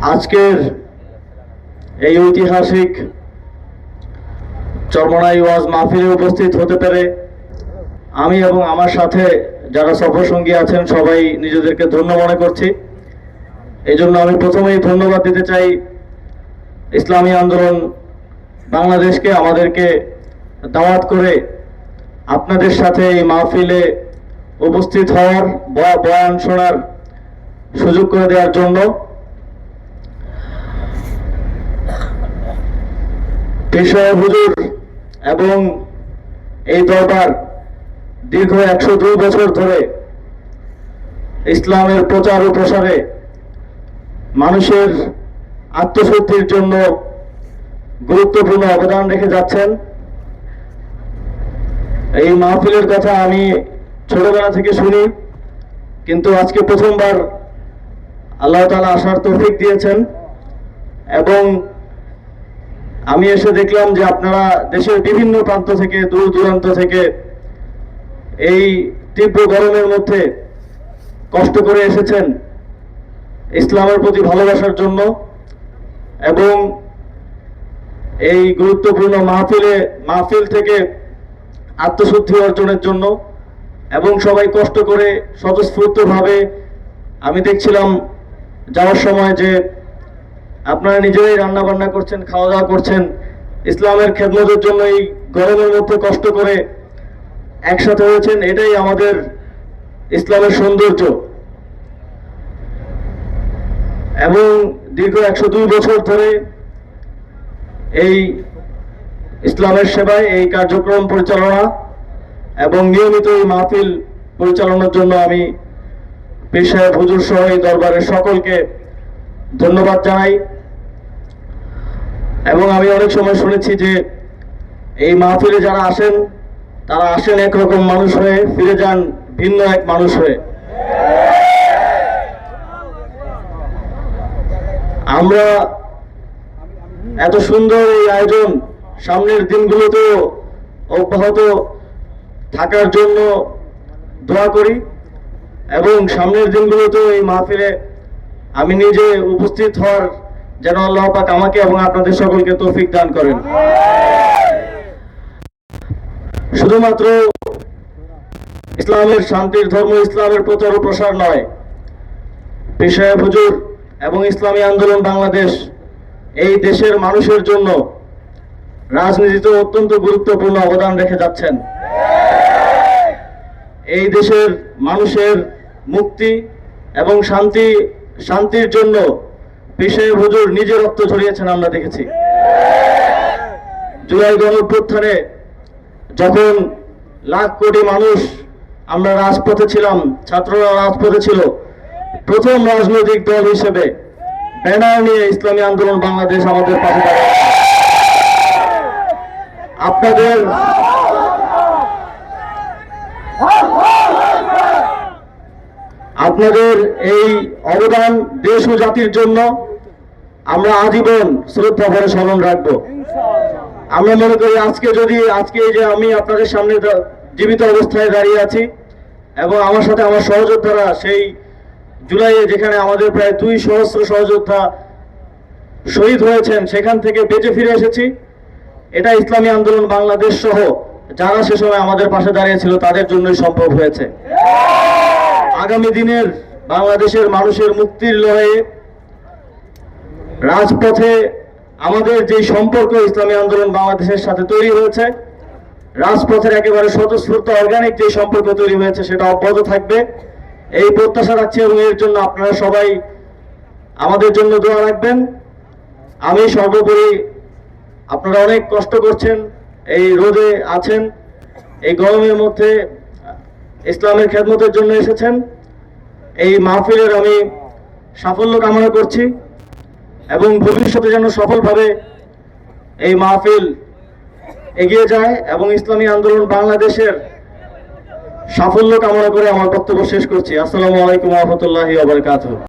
আজকের এই ঐতিহাসিক চরমোনাই ওয়াজ মাহফিলে উপস্থিত হতে পেরে আমি এবং আমার সাথে যারা সফর সঙ্গী আছেন সবাই নিজেদেরকে ধন্য মনে করছি। এই জন্য আমি প্রথমেই ধন্যবাদ দিতে চাই ইসলামী আন্দোলন বাংলাদেশকে, আমাদেরকে দাওয়াত করে আপনাদের সাথে এই মাহফিলে উপস্থিত হওয়ার, বয়ান শোনার সুযোগ করে দেওয়ার জন্য। পেশায় হুজুর এবং এই দরবার দীর্ঘ 102 বছর ধরে ইসলামের প্রচার ও প্রসারে মানুষের আত্মশুদ্ধির জন্য গুরুত্বপূর্ণ অবদান রেখে যাচ্ছেন। এই মাহফিলের কথা আমি ছোটবেলা থেকে শুনি, কিন্তু আজকে প্রথমবার আল্লাহ তাআলা আসার তৌফিক দিয়েছেন এবং আমি এসে দেখলাম যে আপনারা দেশের বিভিন্ন প্রান্ত থেকে, দূর দূরান্ত থেকে এই তীব্র গরমের মধ্যে কষ্ট করে এসেছেন ইসলামের প্রতি ভালোবাসার জন্য এবং এই গুরুত্বপূর্ণ মাহফিল থেকে আত্মশুদ্ধি অর্জনের জন্য, এবং সবাই কষ্ট করে স্বতঃস্ফূর্তভাবে আমি দেখছিলাম যাওয়ার সময় যে আপনারা নিজেরাই রান্না বান্না করছেন, খাওয়া দাওয়া করছেন, ইসলামের খেদমতের জন্য এই গরমের মধ্যে কষ্ট করে একসাথে হয়েছেন। এটাই আমাদের ইসলামের সৌন্দর্য। এবং দীর্ঘ 102 বছর ধরে এই ইসলামের সেবায়, এই কার্যক্রম পরিচালনা এবং নিয়মিত এই মাহফিল পরিচালনার জন্য আমি পীর সাহেব হুজুর সহ এই দরবারের সকলকে ধন্যবাদ জানাই। এবং আমি অনেক সময় শুনেছি যে এই মাহফিলে যারা আসেন তারা আসেন একরকম মানুষ হয়ে, ফিরে যান ভিন্ন এক মানুষ হয়ে। আমরা এত সুন্দর এই আয়োজন সামনের দিনগুলোতেও অব্যাহত থাকার জন্য দোয়া করি এবং সামনের দিনগুলোতেও এই মাহফিলে আমি নিজে উপস্থিত হওয়ার যেন আল্লাহ পাক আমাকে এবং আপনাদের সকলকে তৌফিক দান করেন। শুধুমাত্র ইসলামের শান্তির ধর্ম, ইসলামের প্রচার ও প্রসার নয়, পীর সাহেব হুজুর এবং ইসলামী আন্দোলন বাংলাদেশ এই দেশের মানুষের জন্য রাজনীতিতে অত্যন্ত গুরুত্বপূর্ণ অবদান রেখে যাচ্ছেন। এই দেশের মানুষের মুক্তি এবং শান্তির জন্য পীর সাহেব হুজুর নিজে রক্ত ঝরিয়েছেন, আমরা দেখেছি। জুলাই গণঅভ্যুত্থানে যখন লাখ কোটি মানুষ আমরা রাজপথে ছিলাম, ছাত্ররা রাজপথে ছিল, প্রথম রাজনৈতিক দল হিসেবে ব্যানার নিয়ে ইসলামী আন্দোলন বাংলাদেশ আমাদের পাশে দাঁড়ায়। আপনাদের এই অবদান দেশ ও জাতির জন্য আমরা আজীবন শ্রদ্ধা ভরে স্মরণ রাখবো। আমরা মনে করি আজকে যে আমি আপনাদের সামনে জীবিত অবস্থায় দাঁড়িয়ে আছি এবং আমার সাথে আমার সহযোদ্ধারা সেই জুলাইয়ে যেখানে আমাদের প্রায় 2 সহস্র সহযোদ্ধা শহীদ হয়েছেন সেখান থেকে বেঁচে ফিরে এসেছি, এটা ইসলামী আন্দোলন বাংলাদেশ সহ যারা সে সময় আমাদের পাশে দাঁড়িয়েছিল তাদের জন্যই সম্ভব হয়েছে। আগামী দিনের বাংলাদেশের মানুষের মুক্তির লড়াইয়ে রাজপথে আমাদের যে সম্পর্ক ইসলামী আন্দোলন বাংলাদেশের সাথে তৈরি হয়েছে, রাজপথের একেবারে স্বতঃস্ফূর্ত অর্গানিক যে সম্পর্ক তৈরি হয়েছে সেটা অব্যাহত থাকবে, এই প্রত্যাশা রাখছি এবং এর জন্য আপনারা সবাই আমাদের জন্য দোয়া রাখবেন। আমি সর্বোপরি, আপনারা অনেক কষ্ট করছেন, এই রোদে আছেন, এই গরমের মধ্যে ইসলামের খেদমতের জন্য এসেছেন। এই মাহফিলের আমি সাফল্য কামনা করছি এবং ভবিষ্যতে যেন সফলভাবে এই মাহফিল এগিয়ে যায় এবং ইসলামী আন্দোলন বাংলাদেশের সাফল্য কামনা করে আমার বক্তব্য শেষ করছি। আসসালামু আলাইকুম ওয়া রাহমাতুল্লাহি ওয়া বারাকাতুহু।